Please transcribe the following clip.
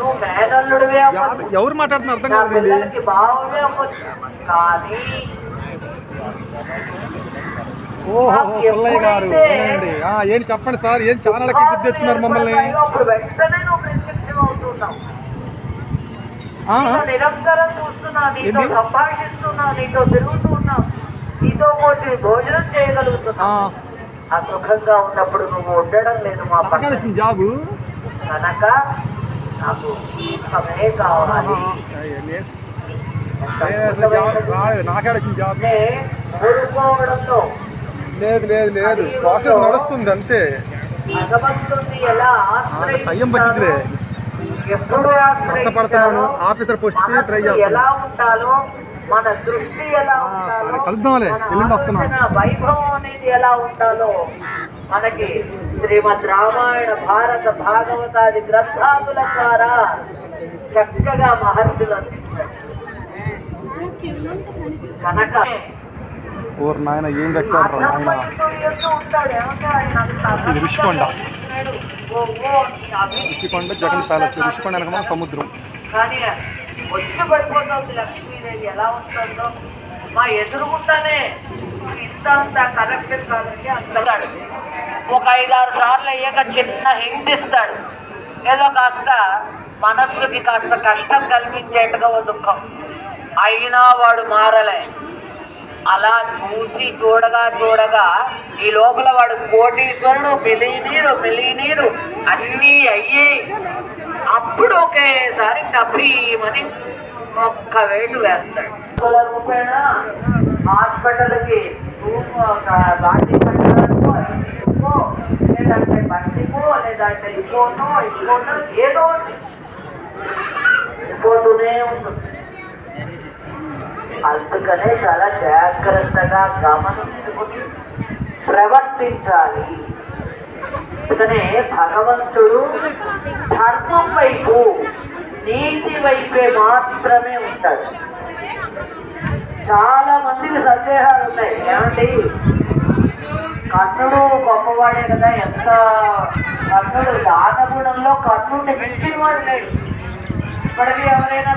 నువ్వు మేనల్లుడివే ఎవరు మాట్లాడుతున్నారు అర్థం నా కాదండి. పిల్లలకి బావే అవ్వచ్చు. కానీ ఓహో పుల్లయ్య గారు అవునండి. ఏంటి చెప్పండి సార్, ఏం ఛానల్కి గుర్తు తెచ్చుకున్నారు మమ్మల్ని? అప్పుడు వెంటనే నువ్వు ప్రత్యక్షం అవుతున్నావు. నిరంతరం చూస్తున్నా, నీతో సంభాషిస్తున్నా, నీతో తిరుగుతున్నా, నీతో ఒకటి భోజనం చేయగలుగుతున్నా. ఆ సుఖంగా ఉన్నప్పుడు నువ్వు ఉండడం లేదు మా పక్కన జాబు కనుక నాకు సుఖమే కావాలి. నాకేడొచ్చింది జాబ్? ఊరుకోవడంలో లేదు లేదు లేదు, ప్రాసెస్ నడుస్తుంది అంతే. భగవంతుని ఎలా టైం పట్టిందిలే. ఎప్పుడు కష్టపడతాను, ఆఫీసర్ పోస్ట్ ట్రై చేస్తాను. ఎలా ఉండాలో, మన దృష్టి ఎలా ఉండాలో, కలుద్దాంలే, ఎల్లుండి వస్తున్నాను. వైభవం అనేది ఎలా ఉండాలో మనకి శ్రీమద్ రామాయణ భారత భాగవతాది గ్రంథాదుల ద్వారా చక్కగా మహర్షులు అందించారు. కనుక ఓరు నాయన ఏం కట్టారు నాయన. ఇది రిషికొండ, రిషికొండ జగన్ ప్యాలెస్. రిషికొండ వెనక సముద్రం. కానీ వచ్చి పడిపోతుంది లక్ష్మీదేవి ఎలా ఉంటుందో మా ఎదురుగుండానే. ఇంత కరెక్ట్ కాదండి. అంతగాడు ఒక 5-6 సార్లు అయ్యాక చిన్న హింట్ ఇస్తాడు. ఏదో కాస్త మనస్సుకి కాస్త కష్టం కల్పించేట్టుగా ఓ దుఃఖం. అయినా వాడు మారలే. అలా చూసి చూడగా చూడగా ఈ లోపల వాడు కోటీశ్వరుడు, మిలీనీరు అన్నీ అయ్యి అప్పుడు ఒకేసారి టఫీమని ఒక్క వేటు వేస్తాడు. రూపాయన హాస్పిటల్కి గాడి కట్టడానికో, లేదంటే బండికో, లేదంటే ఇంకోనో ఏదో పోతూనే ఉంటుంది. అందుకనే చాలా జాగ్రత్తగా గమనించుకుని ప్రవర్తించాలి. అందుకనే భగవంతుడు ధర్మం వైపు, నీతి వైపే మాత్రమే ఉంటాడు. చాలా మందికి సందేహాలు ఉన్నాయి. ఏమండి, కర్ణుడు గొప్పవాడే కదా, ఎంత కర్ణుడు దానగుణంలో కర్ణుడిని మించిన వాడు లేడు. ఇప్పటికీ ఎవరైనా